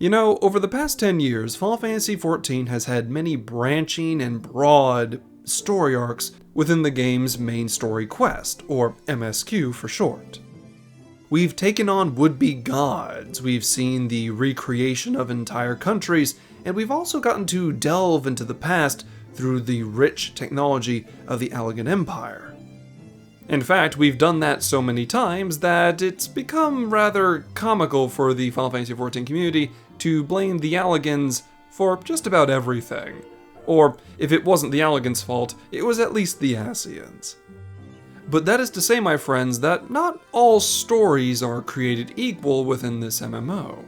You know, over the past 10 years, Final Fantasy XIV has had many branching and broad story arcs within the game's main story quest, or MSQ for short. We've taken on would-be gods, we've seen the recreation of entire countries, and we've also gotten to delve into the past through the rich technology of the Allegan Empire. In fact, we've done that so many times that it's become rather comical for the Final Fantasy XIV community to blame the Allegans for just about everything. Or, if it wasn't the Allegans' fault, it was at least the Ascians. But that is to say, my friends, that not all stories are created equal within this MMO.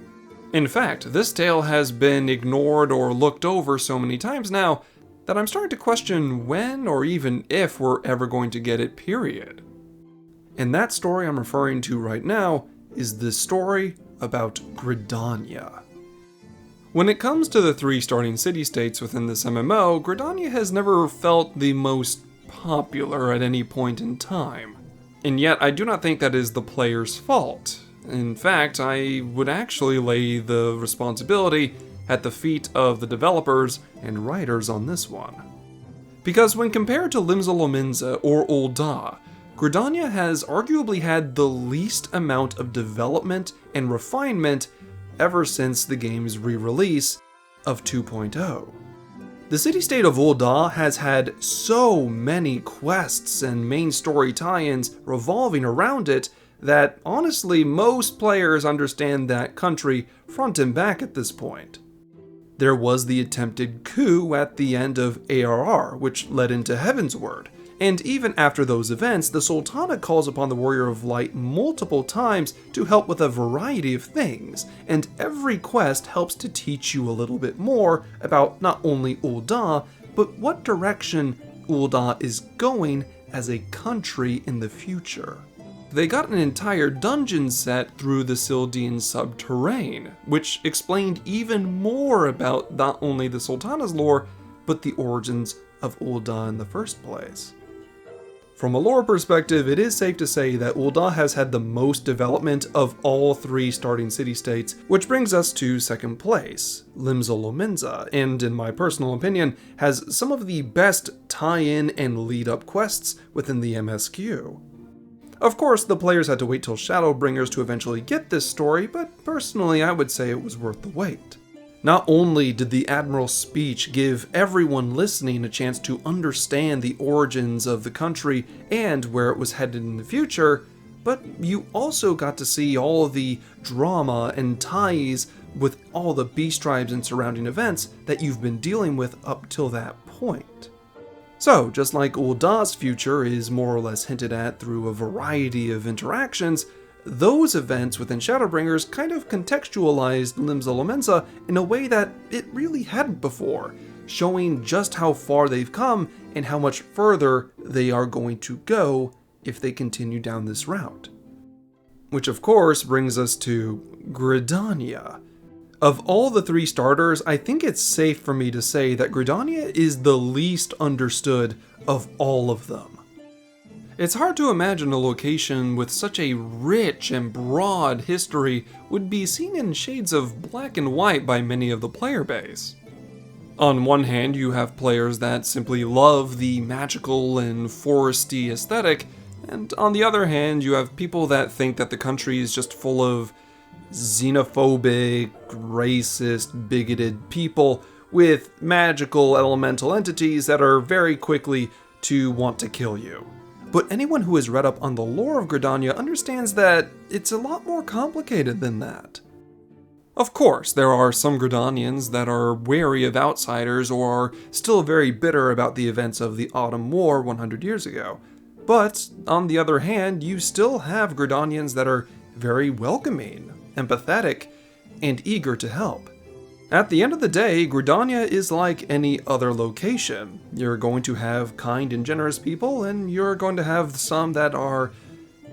In fact, this tale has been ignored or looked over so many times now that I'm starting to question when or even if we're ever going to get it, period. And that story I'm referring to right now is the story about Gridania. When it comes to the 3 starting city-states within this MMO, Gridania has never felt the most popular at any point in time. And yet, I do not think that is the player's fault. In fact, I would actually lay the responsibility at the feet of the developers and writers on this one. Because when compared to Limsa Lominsa or Ul'dah, Gridania has arguably had the least amount of development and refinement ever since the game's re-release of 2.0. The city-state of Ul'dah has had so many quests and main story tie-ins revolving around it that honestly most players understand that country front and back at this point. There was the attempted coup at the end of ARR, which led into Heavensward, and even after those events, the Sultana calls upon the Warrior of Light multiple times to help with a variety of things, and every quest helps to teach you a little bit more about not only Ul'dah, but what direction Ul'dah is going as a country in the future. They got an entire dungeon set through the Sildian subterrane, which explained even more about not only the Sultana's lore, but the origins of Ul'dah in the first place. From a lore perspective, it is safe to say that Ul'dah has had the most development of all 3 starting city-states, which brings us to second place, Limsa Lominsa, and in my personal opinion, has some of the best tie-in and lead-up quests within the MSQ. Of course, the players had to wait till Shadowbringers to eventually get this story, but personally I would say it was worth the wait. Not only did the Admiral's speech give everyone listening a chance to understand the origins of the country and where it was headed in the future, but you also got to see all of the drama and ties with all the beast tribes and surrounding events that you've been dealing with up till that point. So, just like Ul'dah's future is more or less hinted at through a variety of interactions, those events within Shadowbringers kind of contextualized Limsa Lominsa in a way that it really hadn't before, showing just how far they've come and how much further they are going to go if they continue down this route. Which of course brings us to Gridania. Of all the 3 starters, I think it's safe for me to say that Gridania is the least understood of all of them. It's hard to imagine a location with such a rich and broad history would be seen in shades of black and white by many of the player base. On one hand, you have players that simply love the magical and foresty aesthetic, and on the other hand, you have people that think that the country is just full of xenophobic, racist, bigoted people with magical elemental entities that are very quickly to want to kill you. But anyone who has read up on the lore of Gridania understands that it's a lot more complicated than that. Of course, there are some Gridanians that are wary of outsiders or are still very bitter about the events of the Autumn War 100 years ago. But, on the other hand, you still have Gridanians that are very welcoming, empathetic, and eager to help. At the end of the day, Gridania is like any other location. You're going to have kind and generous people, and you're going to have some that are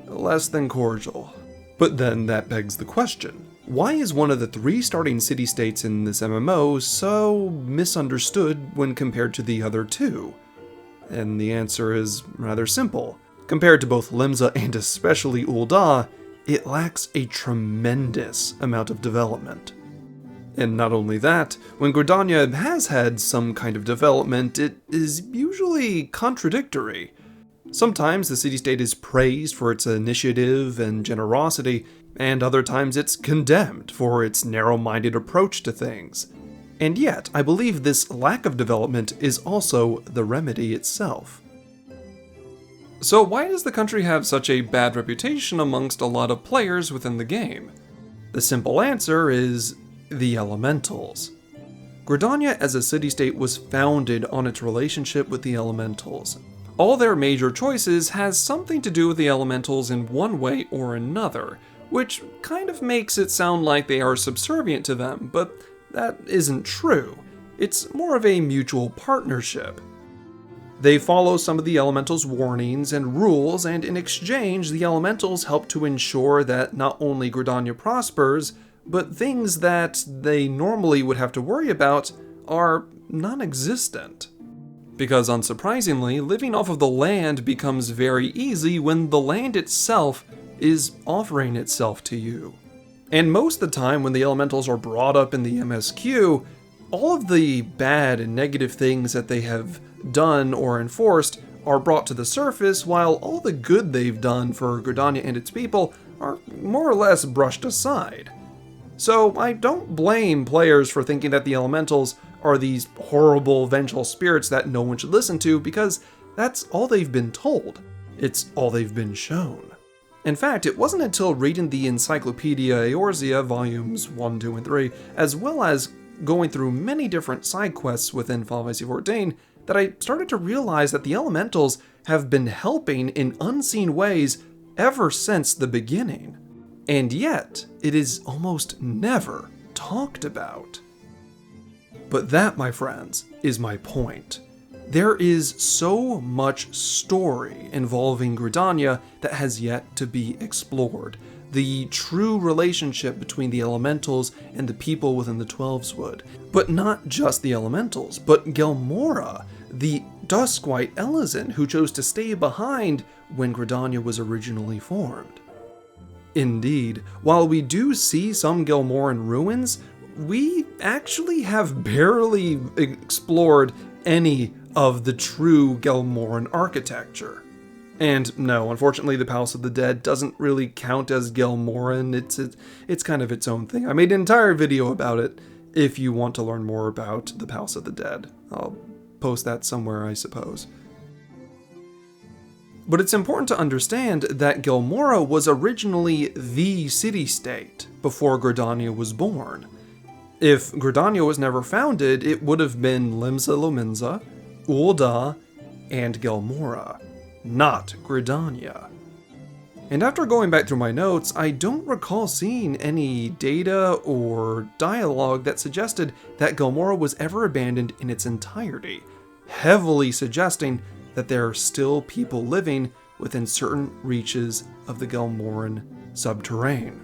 less than cordial. But then that begs the question, why is one of the 3 starting city-states in this MMO so misunderstood when compared to the other 2? And the answer is rather simple. Compared to both Limsa and especially Ul'dah, it lacks a tremendous amount of development. And not only that, when Gridania has had some kind of development, it is usually contradictory. Sometimes the city-state is praised for its initiative and generosity, and other times it's condemned for its narrow-minded approach to things. And yet, I believe this lack of development is also the remedy itself. So why does the country have such a bad reputation amongst a lot of players within the game? The simple answer is the elementals. Gridania as a city-state was founded on its relationship with the elementals. All their major choices has something to do with the elementals in one way or another, which kind of makes it sound like they are subservient to them, but that isn't true. It's more of a mutual partnership. They follow some of the elementals' warnings and rules, and in exchange, the elementals help to ensure that not only Gridania prospers, but things that they normally would have to worry about are non-existent. Because unsurprisingly, living off of the land becomes very easy when the land itself is offering itself to you. And most of the time when the elementals are brought up in the MSQ, all of the bad and negative things that they have done or enforced are brought to the surface, while all the good they've done for Gridania and its people are more or less brushed aside. So I don't blame players for thinking that the elementals are these horrible, vengeful spirits that no one should listen to, because that's all they've been told. It's all they've been shown. In fact, it wasn't until reading the Encyclopedia Eorzea volumes 1, 2, and 3, as well as going through many different side quests within Final Fantasy XIV, that I started to realize that the elementals have been helping in unseen ways ever since the beginning. And yet, it is almost never talked about. But that, my friends, is my point. There is so much story involving Gridania that has yet to be explored. The true relationship between the elementals and the people within the Twelveswood. But not just the elementals, but Gelmora, the Duskwhite Elezen who chose to stay behind when Gridania was originally formed. Indeed, while we do see some Gelmoran ruins, we actually have barely explored any of the true Gelmoran architecture. And no, unfortunately, the Palace of the Dead doesn't really count as Gelmoran. It's kind of its own thing. I made an entire video about it if you want to learn more about the Palace of the Dead. I'll post that somewhere, I suppose. But it's important to understand that Gelmora was originally the city-state before Gridania was born. If Gridania was never founded, it would have been Limsa Lominsa, Ul'dah, and Gelmora, not Gridania. And after going back through my notes, I don't recall seeing any data or dialogue that suggested that Gelmora was ever abandoned in its entirety, heavily suggesting that there are still people living within certain reaches of the Gelmoran subterrane.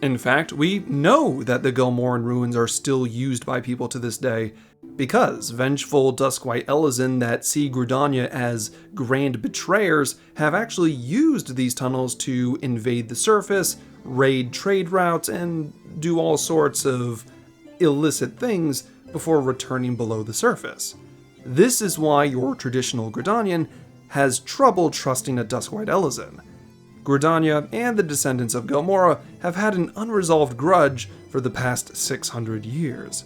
In fact, we know that the Gelmoran ruins are still used by people to this day, because vengeful Duskwhite Elezen that see Gridania as grand betrayers have actually used these tunnels to invade the surface, raid trade routes, and do all sorts of illicit things before returning below the surface. This is why your traditional Gridanian has trouble trusting a Duskwhite Elezen. Gridania and the descendants of Gelmora have had an unresolved grudge for the past 600 years.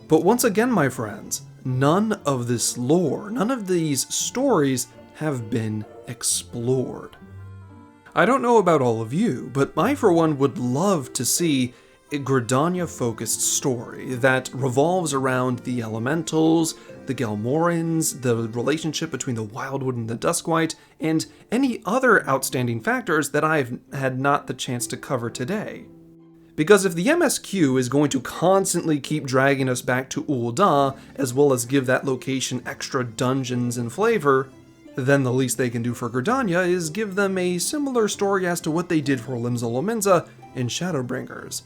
But once again, my friends, none of this lore, none of these stories have been explored. I don't know about all of you, but I for one would love to see a Gridania-focused story that revolves around the elementals, the Gelmorans, the relationship between the Wildwood and the Duskwhite, and any other outstanding factors that I've had not the chance to cover today. Because if the MSQ is going to constantly keep dragging us back to Ul'dah, as well as give that location extra dungeons and flavor, then the least they can do for Gridania is give them a similar story as to what they did for Limsa Lominsa in Shadowbringers.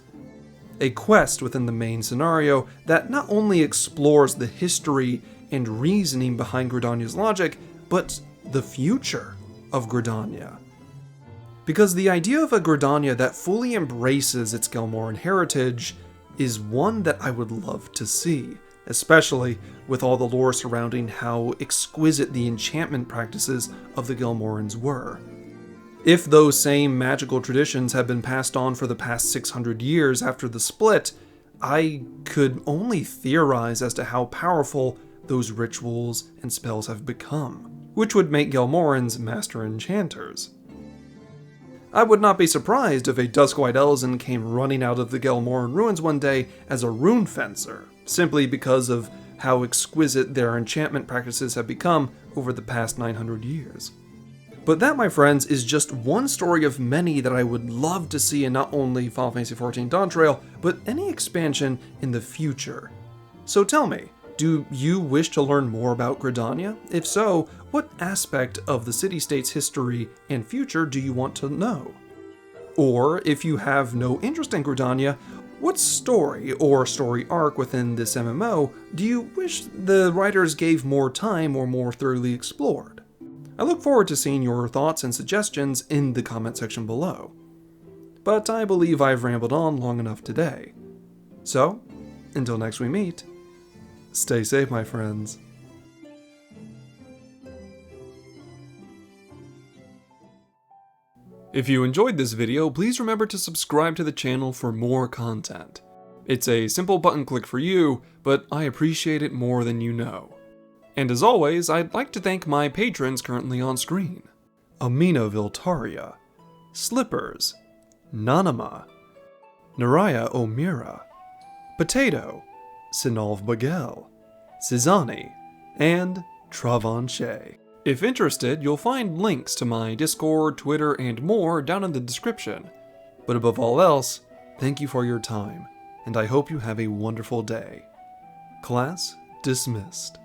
A quest within the main scenario that not only explores the history and reasoning behind Gridania's logic, but the future of Gridania. Because the idea of a Gridania that fully embraces its Gelmoran heritage, is one that I would love to see, especially with all the lore surrounding how exquisite the enchantment practices of the Gelmorans were. If those same magical traditions have been passed on for the past 600 years after the split, I could only theorize as to how powerful those rituals and spells have become, which would make Gelmorans master enchanters. I would not be surprised if a Duskwhite Elzen came running out of the Gelmoran ruins one day as a rune fencer, simply because of how exquisite their enchantment practices have become over the past 900 years. But that, my friends, is just one story of many that I would love to see in not only Final Fantasy XIV Dawntrail, but any expansion in the future. So tell me, do you wish to learn more about Gridania? If so, what aspect of the city-state's history and future do you want to know? Or, if you have no interest in Gridania, what story or story arc within this MMO do you wish the writers gave more time or more thoroughly explored? I look forward to seeing your thoughts and suggestions in the comment section below. But I believe I've rambled on long enough today. So, until next we meet, stay safe, my friends. If you enjoyed this video, please remember to subscribe to the channel for more content. It's a simple button click for you, but I appreciate it more than you know. And as always, I'd like to thank my patrons currently on screen: Amina Viltaria, Slippers, Nanama, Naraya O'Meara, Potato, Sinalv Bagel, Cizani, and Travanche. If interested, you'll find links to my Discord, Twitter, and more down in the description. But above all else, thank you for your time, and I hope you have a wonderful day. Class dismissed.